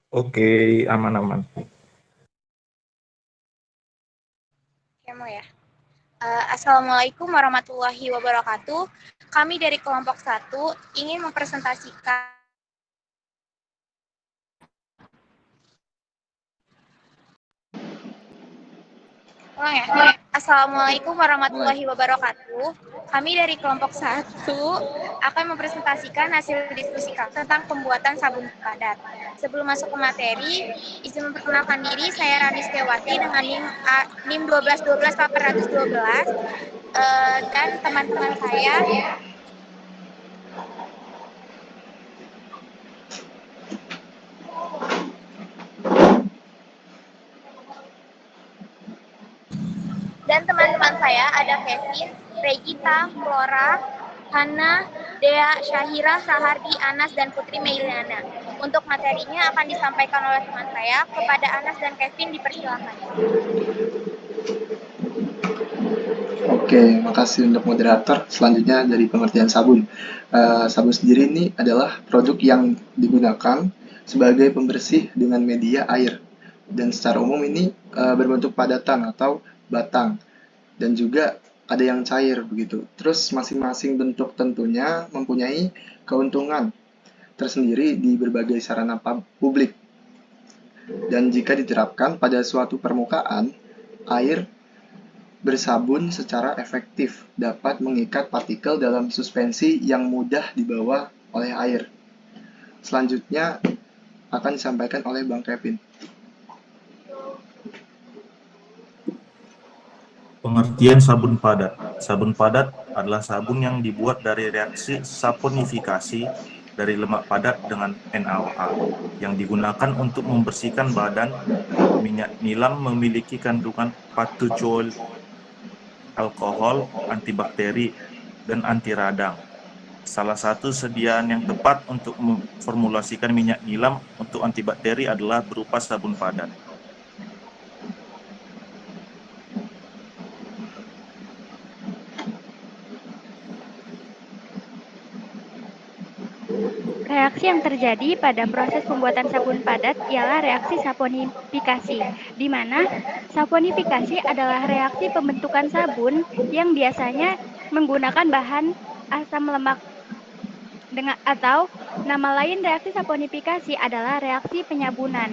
Oke, aman-aman. Kemo ya. Assalamualaikum warahmatullahi wabarakatuh. Kami dari kelompok 1 ingin mempresentasikan Assalamualaikum warahmatullahi wabarakatuh. Kami dari kelompok 1 akan mempresentasikan hasil diskusi kami tentang pembuatan sabun padat. Sebelum masuk ke materi, izin memperkenalkan diri, saya Rani Setiawati dengan NIM 1212 dan teman-teman saya ada Kevin, Regita, Flora, Hana, Dea, Syahira, Sahardi, Anas, dan Putri Meiliana. Untuk materinya akan disampaikan oleh teman saya. Kepada Anas dan Kevin dipersilakan. Oke, makasih untuk moderator. Selanjutnya dari pengertian sabun. Sabun sendiri ini adalah produk yang digunakan sebagai pembersih dengan media air. Dan secara umum ini berbentuk padatan atau batang. Dan juga ada yang cair begitu. Terus masing-masing bentuk tentunya mempunyai keuntungan tersendiri di berbagai sarana publik. Dan jika diterapkan pada suatu permukaan, air bersabun secara efektif dapat mengikat partikel dalam suspensi yang mudah dibawa oleh air. Selanjutnya akan disampaikan oleh Bang Kevin. Pengertian sabun padat. Sabun padat adalah sabun yang dibuat dari reaksi saponifikasi dari lemak padat dengan NaOH yang digunakan untuk membersihkan badan. Minyak nilam memiliki kandungan patuchol, alkohol, antibakteri, dan anti radang. Salah satu sediaan yang tepat untuk memformulasikan minyak nilam untuk antibakteri adalah berupa sabun padat. Reaksi yang terjadi pada proses pembuatan sabun padat ialah reaksi saponifikasi, di mana saponifikasi adalah reaksi pembentukan sabun yang biasanya menggunakan bahan asam lemak atau nama lain reaksi saponifikasi adalah reaksi penyabunan.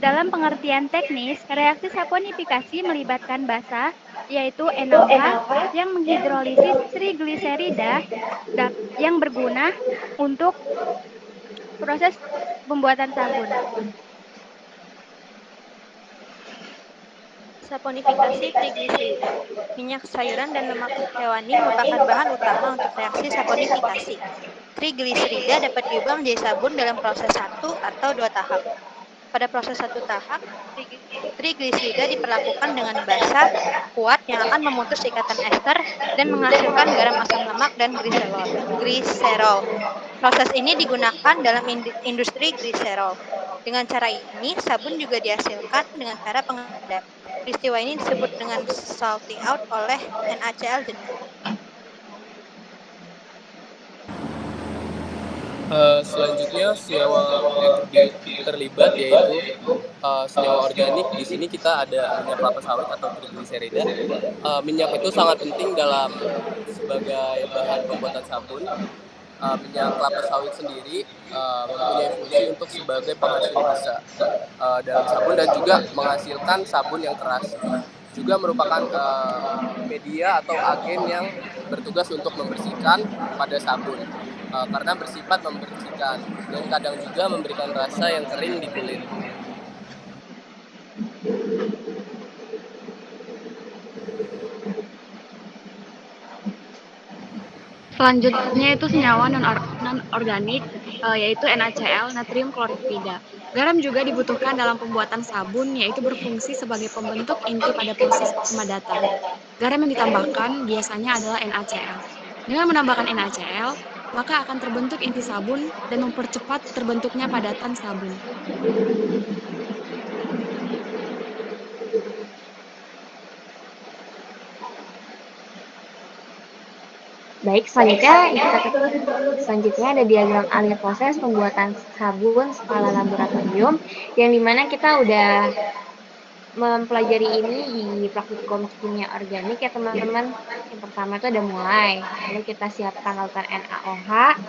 Dalam pengertian teknis, reaksi saponifikasi melibatkan basa, yaitu NaOH, yang menghidrolisis trigliserida yang berguna untuk proses pembuatan sabun. Saponifikasi trigliserida. Minyak sayuran dan lemak hewani merupakan bahan utama untuk reaksi saponifikasi. Trigliserida dapat diubah menjadi sabun dalam proses 1 atau 2 tahap. Pada proses 1 tahap, trigliserida diperlakukan dengan basa, kuat yang akan memutus ikatan ester dan menghasilkan garam asam lemak dan gliserol. Proses ini digunakan dalam industri gliserol. Dengan cara ini, sabun juga dihasilkan dengan cara pengendap. Peristiwa ini disebut dengan salting out oleh NaCl jenuh. Selanjutnya senyawa yang terlibat yaitu senyawa organik. Di sini kita ada minyak kelapa sawit atau trigliserida. Minyak itu sangat penting sebagai bahan pembuatan sabun. Minyak kelapa sawit sendiri mempunyai fungsi untuk sebagai penghasil busa dalam sabun dan juga menghasilkan sabun yang keras. Juga merupakan media atau agen yang bertugas untuk membersihkan pada sabun karena bersifat membersihkan dan kadang juga memberikan rasa yang kering di kulit. Selanjutnya itu senyawa non-organik, yaitu NaCl, natrium klorida. Garam juga dibutuhkan dalam pembuatan sabun, yaitu berfungsi sebagai pembentuk inti pada proses pemadatan. Garam yang ditambahkan biasanya adalah NaCl. Dengan menambahkan NaCl, maka akan terbentuk inti sabun dan mempercepat terbentuknya padatan sabun. Baik, selanjutnya ada diagram alir proses pembuatan sabun skala laboratorium, yang dimana kita udah mempelajari ini di praktikum kimia organik ya teman-teman. Yang pertama itu ada mulai, lalu kita siapkan larutan NaOH,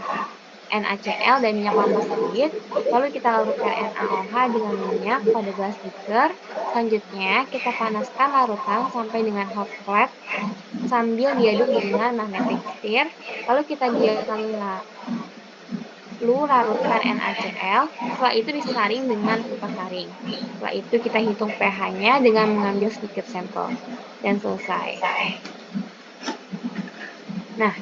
NaCl, dan minyak kelapa sawit. Lalu kita larutkan NaOH dengan minyak pada gelas beaker. Selanjutnya kita panaskan larutan sampai dengan hot plate sambil diaduk dengan magnetic stir. Lalu kita biarkan larutkan NaCl. Setelah itu disaring dengan kipas saring. Setelah itu kita hitung pH-nya dengan mengambil sedikit sampel. Dan selesai. Nah,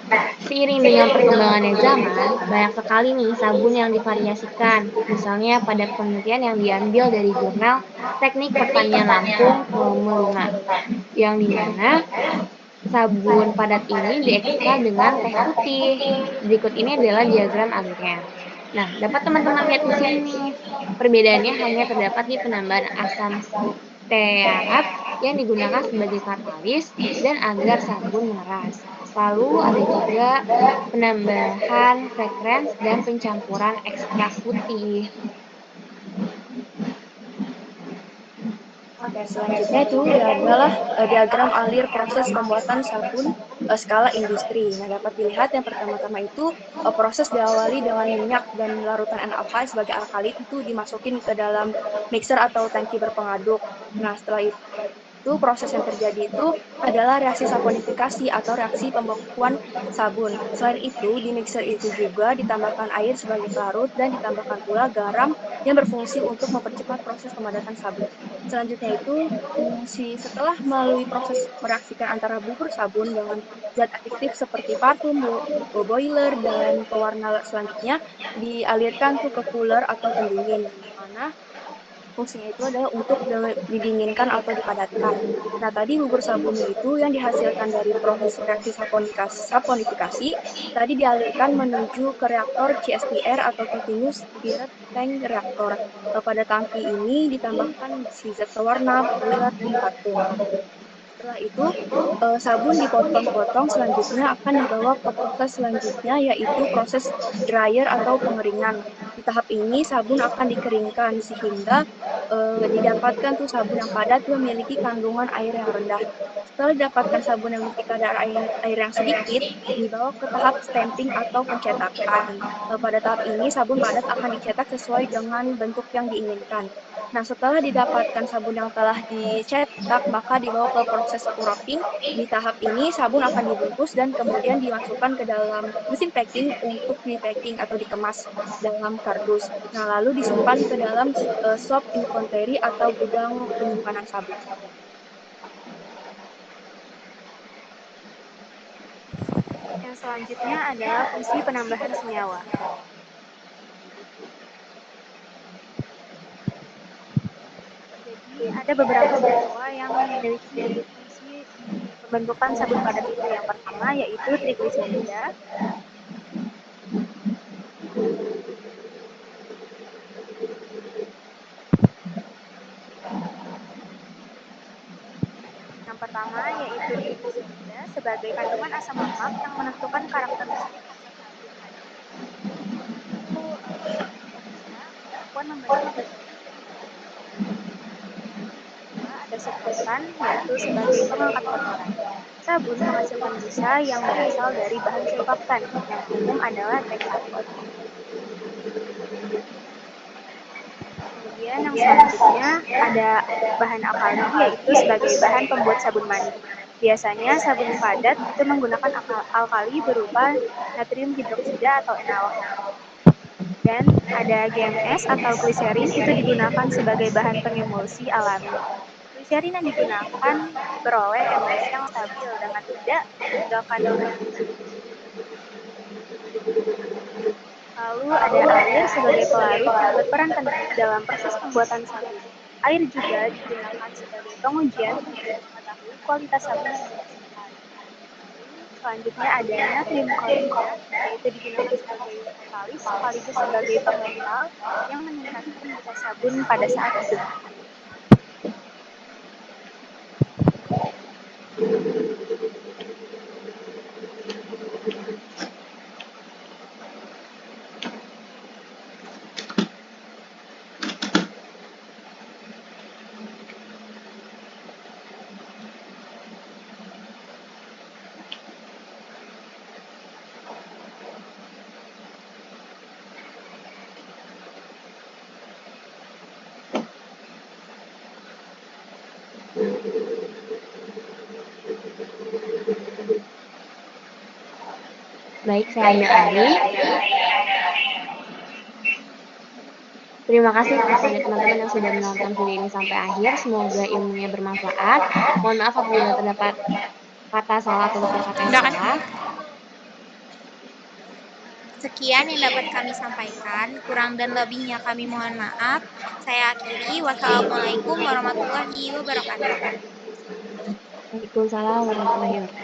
seiring dengan perkembangannya zaman, banyak sekali nih sabun yang divariasikan. Misalnya pada penelitian yang diambil dari jurnal Teknik Pertanian Lampung volume 5, yang dimana sabun padat ini diekstrak dengan teh putih. Berikut ini adalah diagram alirnya. Nah, dapat teman-teman lihat di sini nih. Perbedaannya hanya terdapat di penambahan asam stearat yang digunakan sebagai katalis dan agar sabun meneras. Lalu ada juga penambahan fragrance dan pencampuran ekstrak putih. Oke, selanjutnya itu adalah diagram alir proses pembuatan sabun skala industri. Nah, dapat dilihat yang pertama-tama itu proses diawali dengan minyak dan larutan NaOH sebagai alkali itu dimasukin ke dalam mixer atau tangki berpengaduk. Nah, setelah itu proses yang terjadi itu adalah reaksi saponifikasi atau reaksi pembekuan sabun. Selain itu, di mixer itu juga ditambahkan air sebagai pelarut dan ditambahkan pula garam yang berfungsi untuk mempercepat proses pemadatan sabun. Selanjutnya itu, setelah melalui proses mereaksikan antara bubur sabun dengan zat aktif seperti parfum, boiler, dan pewarna selanjutnya dialirkan tuh ke cooler atau pendingin, yang mana fungsinya itu adalah untuk didinginkan atau dipadatkan. Nah, tadi bubur sabunnya itu yang dihasilkan dari proses reaksi saponifikasi tadi dialirkan menuju ke reaktor CSPR atau Continuous Spirit Tank Reactor. Pada tangki ini ditambahkan si zat pewarna, boiler, dan parfum. Setelah itu, sabun dipotong-potong selanjutnya akan dibawa ke proses selanjutnya, yaitu proses dryer atau pengeringan. Di tahap ini, sabun akan dikeringkan sehingga didapatkan tuh sabun yang padat memiliki kandungan air yang rendah. Setelah didapatkan sabun yang memiliki kadar air yang sedikit, dibawa ke tahap stamping atau pencetakan. Pada tahap ini, sabun padat akan dicetak sesuai dengan bentuk yang diinginkan. Nah, setelah didapatkan sabun yang telah dicetak, maka dibawa ke proses pouring. Di tahap ini, sabun akan dibungkus dan kemudian dimasukkan ke dalam mesin packing untuk di-packing atau dikemas dalam kardus. Nah, lalu disimpan ke dalam shop inventory atau gudang penyimpanan sabun. Yang selanjutnya adalah fungsi penambahan senyawa. Jadi ada beberapa senyawa yang memiliki fungsi di pembentukan sabun padat itu. Yang pertama yaitu trigliserida. Yang pertama yaitu trigliserida sebagai kandungan asam lemak yang menentukan karakteristik asam sabun. Itu bisa berkemampuan membentuk ada sulfatan, yaitu sebagai pengangkat kotoran. Sabun menghasilkan busa yang berasal dari bahan sulfatan, yang umum adalah teksapot. Kemudian yang selanjutnya ada bahan alkali, yaitu sebagai bahan pembuat sabun mandi. Biasanya sabun padat itu menggunakan alkali berupa natrium hidroksida atau NaOH. Dan ada GMS atau gliserin itu digunakan sebagai bahan pengemulsi alami. Gliserin yang digunakan beroleh emulsi yang stabil dengan tidak meninggalkan noda. Lalu ada air sebagai pelarut yang berperan penting dalam proses pembuatan sabun. Air juga digunakan sebagai pengujian untuk mengetahui kualitas sabun yang dihasilkan. Selanjutnya ada natrium klorida, yaitu digunakan sebagai katalis sekaligus sebagai pengental yang meningkatkan mudah sabun pada saat digunakan. Baik, saya ambil alih. Terima kasih kepada teman-teman yang sudah menonton video ini sampai akhir. Semoga ilmunya bermanfaat. Mohon maaf apabila terdapat kata salah atau tutur kata yang salah. Sekian yang dapat kami sampaikan, kurang dan lebihnya kami mohon maaf. Saya akhiri, wassalamualaikum warahmatullahi wabarakatuh. Waalaikumsalam warahmatullahi wabarakatuh.